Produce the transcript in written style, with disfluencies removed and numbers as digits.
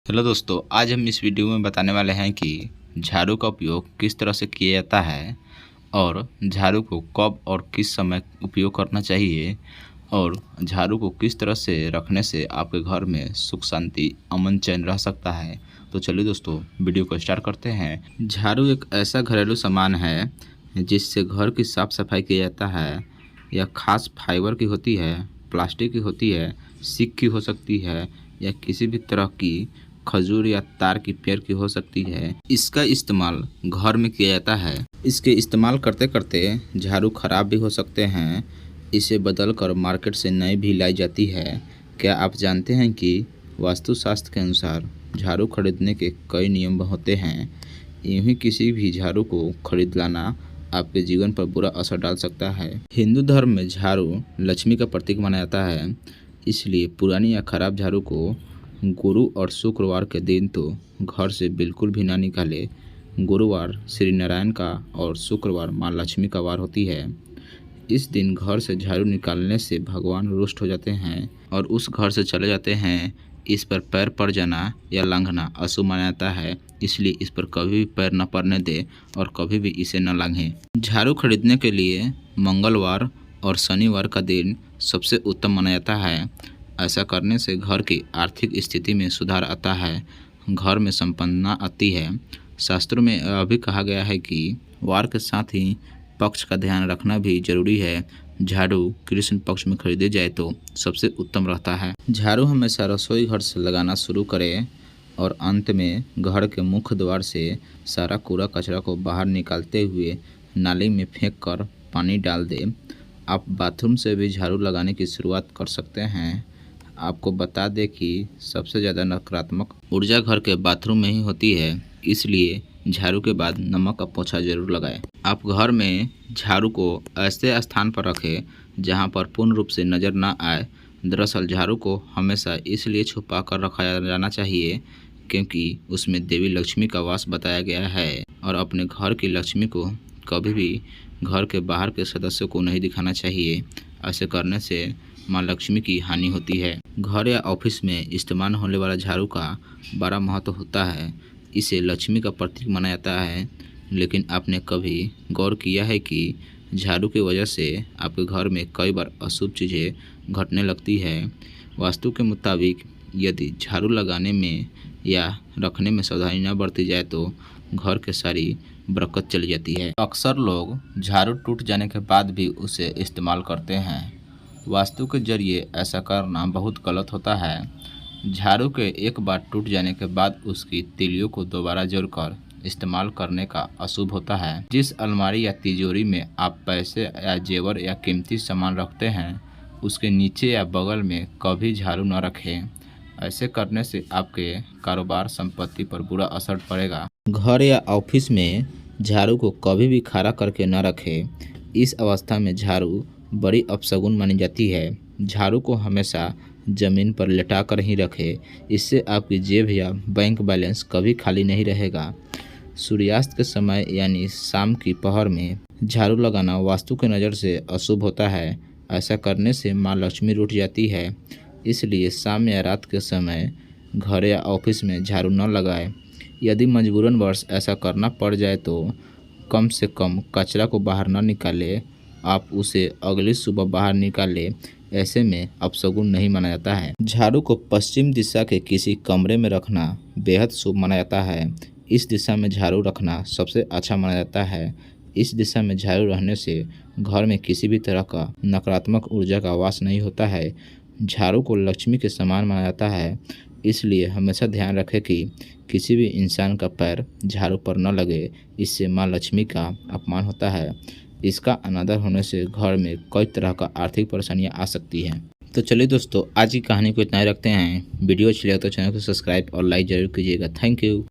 Hello दोस्तों, आज हम इस वीडियो में बताने वाले हैं कि झाड़ू का उपयोग किस तरह से किया जाता है और झाड़ू को कब और किस समय उपयोग करना चाहिए और झाड़ू को किस तरह से रखने से आपके घर में सुख शांति अमन चैन रह सकता है। तो चलिए दोस्तों, वीडियो को स्टार्ट करते हैं। झाड़ू एक ऐसा घरेलू सामान है जिससे घर की साफ सफाई किया जाता है। यह खास फाइबर की होती है, प्लास्टिक की होती है, सिक की हो सकती है या किसी भी तरह की खजूर या तार की पेड़ की हो सकती है। इसका इस्तेमाल घर में किया जाता है। इसके इस्तेमाल करते करते झाड़ू खराब भी हो सकते हैं। इसे बदलकर मार्केट से नई भी लाई जाती है। क्या आप जानते हैं कि वास्तुशास्त्र के अनुसार झाड़ू खरीदने के कई नियम होते हैं। यूं ही किसी भी झाड़ू को खरीद लाना आपके जीवन पर बुरा असर डाल सकता है। हिंदू धर्म में झाड़ू लक्ष्मी का प्रतीक माना जाता है, इसलिए पुरानी या खराब झाड़ू को गुरु और शुक्रवार के दिन तो घर से बिल्कुल भी ना निकाले। गुरुवार श्री नारायण का और शुक्रवार माँ लक्ष्मी का वार होती है। इस दिन घर से झाड़ू निकालने से भगवान रुष्ट हो जाते हैं और उस घर से चले जाते हैं। इस पर पैर पड़ जाना या लांघना अशुभ माना जाता है, इसलिए इस पर कभी भी पैर न पड़ने दे और कभी भी इसे न लांघें। झाड़ू खरीदने के लिए मंगलवार और शनिवार का दिन सबसे उत्तम माना जाता है। ऐसा करने से घर की आर्थिक स्थिति में सुधार आता है, घर में संपन्नता आती है। शास्त्रों में यह भी कहा गया है कि वार के साथ ही पक्ष का ध्यान रखना भी जरूरी है। झाड़ू कृष्ण पक्ष में खरीदे जाए तो सबसे उत्तम रहता है। झाड़ू हमेशा रसोई घर से लगाना शुरू करें और अंत में घर के मुख्य द्वार से सारा कूड़ा कचरा को बाहर निकालते हुए नाली में फेंक कर पानी डाल दें। आप बाथरूम से भी झाड़ू लगाने की शुरुआत कर सकते हैं। आपको बता दें कि सबसे ज़्यादा नकारात्मक ऊर्जा घर के बाथरूम में ही होती है, इसलिए झाड़ू के बाद नमक का पोंछा जरूर लगाएं। आप घर में झाड़ू को ऐसे स्थान पर रखें जहां पर पूर्ण रूप से नज़र न आए। दरअसल झाड़ू को हमेशा इसलिए छुपा कर रखा जाना चाहिए क्योंकि उसमें देवी लक्ष्मी का वास बताया गया है और अपने घर की लक्ष्मी को कभी भी घर के बाहर के सदस्यों को नहीं दिखाना चाहिए। ऐसे करने से माँ लक्ष्मी की हानि होती है। घर या ऑफिस में इस्तेमाल होने वाला झाड़ू का बड़ा महत्व होता है। इसे लक्ष्मी का प्रतीक माना जाता है, लेकिन आपने कभी गौर किया है कि झाड़ू की वजह से आपके घर में कई बार अशुभ चीज़ें घटने लगती है। वास्तु के मुताबिक यदि झाड़ू लगाने में या रखने में सावधानी न बरती जाए तो घर के सारी बरकत चली जाती है। अक्सर लोग झाड़ू टूट जाने के बाद भी उसे इस्तेमाल करते हैं। वास्तु के जरिए ऐसा करना बहुत गलत होता है। झाड़ू के एक बार टूट जाने के बाद उसकी तीलियों को दोबारा जोड़कर इस्तेमाल करने का अशुभ होता है। जिस अलमारी या तिजोरी में आप पैसे या जेवर या कीमती सामान रखते हैं, उसके नीचे या बगल में कभी झाड़ू न रखें। ऐसे करने से आपके कारोबार संपत्ति पर बुरा असर पड़ेगा। घर या ऑफिस में झाड़ू को कभी भी खड़ा करके न रखें। इस अवस्था में झाड़ू बड़ी अपशगुन मानी जाती है। झाड़ू को हमेशा जमीन पर लेटा कर ही रखें, इससे आपकी जेब या बैंक बैलेंस कभी खाली नहीं रहेगा। सूर्यास्त के समय यानी शाम की पहर में झाड़ू लगाना वास्तु की नज़र से अशुभ होता है। ऐसा करने से माँ लक्ष्मी रूठ जाती है, इसलिए शाम या रात के समय घर या ऑफिस में झाड़ू न लगाएं। यदि मजबूरन वर्ष ऐसा करना पड़ जाए तो कम से कम कचरा को बाहर न निकालें, आप उसे अगली सुबह बाहर निकालें। ऐसे में अपशगुन नहीं माना जाता है। झाड़ू को पश्चिम दिशा के किसी कमरे में रखना बेहद शुभ माना जाता है। इस दिशा में झाड़ू रखना सबसे अच्छा माना जाता है। इस दिशा में झाड़ू रहने से घर में किसी भी तरह का नकारात्मक ऊर्जा का वास नहीं होता है। झाड़ू को लक्ष्मी के समान माना जाता है, इसलिए हमेशा ध्यान रखें कि किसी भी इंसान का पैर झाड़ू पर न लगे। इससे माँ लक्ष्मी का अपमान होता है। इसका अनादर होने से घर में कई तरह का आर्थिक परेशानियां आ सकती हैं। तो चलिए दोस्तों, आज की कहानी को इतना ही रखते हैं। वीडियो अच्छी लगे तो चैनल को सब्सक्राइब और लाइक जरूर कीजिएगा। Thank you.